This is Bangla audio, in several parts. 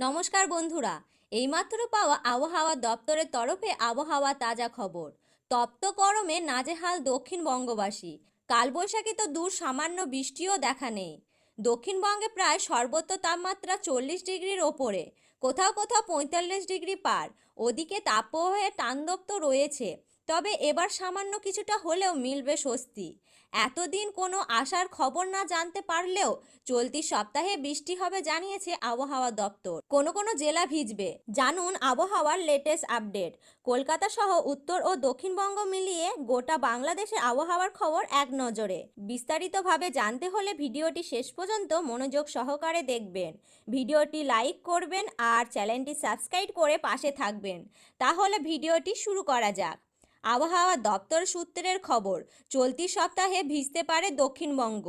নমস্কার বন্ধুরা, এইমাত্র পাওয়া আবহাওয়া দপ্তরের তরফে আবহাওয়া তাজা খবর। তপ্ত গরমে নাজেহাল দক্ষিণবঙ্গবাসী। কালবৈশাখী তো দূর, সামান্য বৃষ্টিও দেখা নেই। দক্ষিণবঙ্গে প্রায় সর্বোচ্চ তাপমাত্রা 40 ডিগ্রির ওপরে, কোথাও কোথাও 45 ডিগ্রি পার। ওদিকে তাপপ্রবাহের তাণ্ডব তো রয়েছে, তবে এবার সামান্য কিছুটা হলেও মিলবে স্বস্তি। এতদিন কোনো আশার খবর না জানতে পারলেও চলতি সপ্তাহে বৃষ্টি হবে জানিয়েছে আবহাওয়া দপ্তর। কোনো কোনো জেলা ভিজবে, জানুন আবহাওয়ার লেটেস্ট আপডেট। কলকাতা সহ উত্তর ও দক্ষিণবঙ্গ মিলিয়ে গোটা বাংলাদেশের আবহাওয়ার খবর এক নজরে। বিস্তারিতভাবে জানতে হলে ভিডিওটি শেষ পর্যন্ত মনোযোগ সহকারে দেখবেন। ভিডিওটি লাইক করবেন আর চ্যানেলটি সাবস্ক্রাইব করে পাশে থাকবেন। তাহলে ভিডিওটি শুরু করা যাক। আবহাওয়া দপ্তর সূত্রের খবর, চলতি সপ্তাহে ভিজতে পারে দক্ষিণবঙ্গ,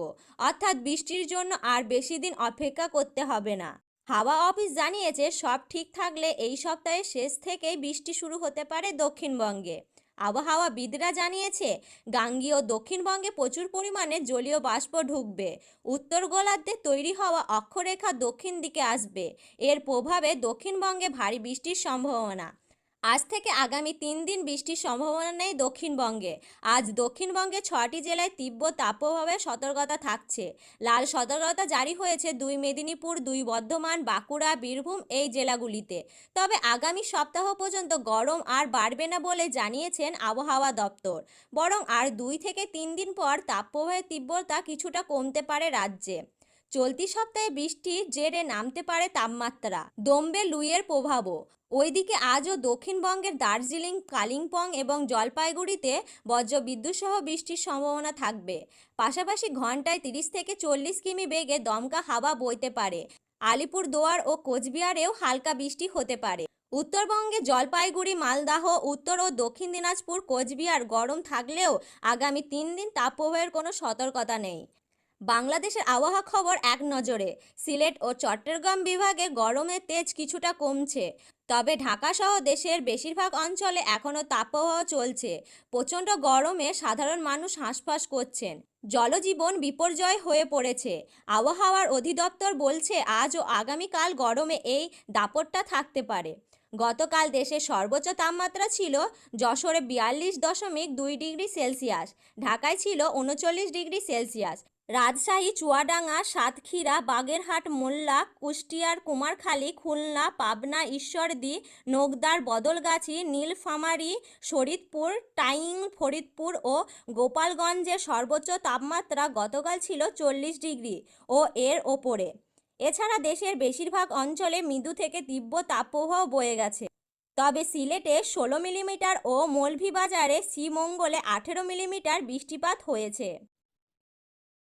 অর্থাৎ বৃষ্টির জন্য আর বেশি দিন অপেক্ষা করতে হবে না। হাওয়া অফিস জানিয়েছে সব ঠিক থাকলে এই সপ্তাহের শেষ থেকেই বৃষ্টি শুরু হতে পারে দক্ষিণবঙ্গে। আবহাওয়াবিদরা জানিয়েছে গাঙ্গীয় দক্ষিণবঙ্গে প্রচুর পরিমাণে জলীয় বাষ্প ঢুকবে। উত্তর গোলার্ধে তৈরি হওয়া অক্ষরেখা দক্ষিণ দিকে আসবে। এর প্রভাবে দক্ষিণবঙ্গে ভারী বৃষ্টির সম্ভাবনা। আজ থেকে আগামী 3 দিন বৃষ্টির সম্ভাবনা নেই দক্ষিণবঙ্গে। আজ দক্ষিণবঙ্গে 6টি জেলায় তীব্র তাপপ্রবাহের সতর্কতা থাকছে। লাল সতর্কতা জারি হয়েছে 2 মেদিনীপুর, 2 বর্ধমান, বাঁকুড়া, বীরভূম এই জেলাগুলিতে। তবে আগামী সপ্তাহ পর্যন্ত গরম আর বাড়বে না বলে জানিয়েছেন আবহাওয়া দপ্তর। বরং আর 2 থেকে 3 দিন পর তাপপ্রবাহের তীব্রতা কিছুটা কমতে পারে রাজ্যে। চলতি সপ্তাহে বৃষ্টির জেরে নামতে পারে তাপমাত্রা, দমবে লুইয়ের প্রভাবও। ওইদিকে আজও দক্ষিণবঙ্গের দার্জিলিং, কালিম্পং এবং জলপাইগুড়িতে বজ্রবিদ্যুৎ সহ বৃষ্টির সম্ভাবনা থাকবে। পাশাপাশি ঘন্টায় 30 থেকে 40 কিমি বেগে দমকা হাওয়া বইতে পারে। আলিপুরদুয়ার ও কোচবিহারেও হালকা বৃষ্টি হতে পারে। উত্তরবঙ্গে জলপাইগুড়ি, মালদহ, উত্তর ও দক্ষিণ দিনাজপুর, কোচবিহার গরম থাকলেও আগামী 3 দিন তাপপ্রবাহের কোনো সতর্কতা নেই। বাংলাদেশের আবহাওয়া খবর এক নজরে। সিলেট ও চট্টগ্রাম বিভাগে গরমের তেজ কিছুটা কমছে, তবে ঢাকা সহ দেশের বেশিরভাগ অঞ্চলে এখনও তাপপ্রবাহ চলছে। প্রচণ্ড গরমে সাধারণ মানুষ হাঁসফাঁস করছেন, জলজীবন বিপর্যয় হয়ে পড়েছে। আবহাওয়ার অধিদপ্তর বলছে আজ ও আগামীকাল গরমে এই দাপটটা থাকতে পারে। গতকাল দেশের সর্বোচ্চ তাপমাত্রা ছিল যশোরে 42.2 ডিগ্রি সেলসিয়াস, ঢাকায় ছিল 39 ডিগ্রি সেলসিয়াস। রাজশাহী, চুয়াডাঙ্গা, সাতক্ষীরা, বাগেরহাট, মোল্লা, কুষ্টিয়ার, কুমারখালী, খুলনা, পাবনা, ঈশ্বরদী, নওগাঁর বদলগাছি, নীলফামারী, শরীয়তপুর, টাঙ্গাইল, ফরিদপুর ও গোপালগঞ্জের সর্বোচ্চ তাপমাত্রা গতকাল ছিল 40 ডিগ্রি ও এর ওপরে। এছাড়া দেশের বেশিরভাগ অঞ্চলে মৃদু থেকে তীব্র তাপপ্রবাহ বয়ে গেছে। তবে সিলেটে 16 মিলিমিটার ও মৌলভীবাজারে শ্রীমঙ্গলে 18 মিলিমিটার বৃষ্টিপাত হয়েছে।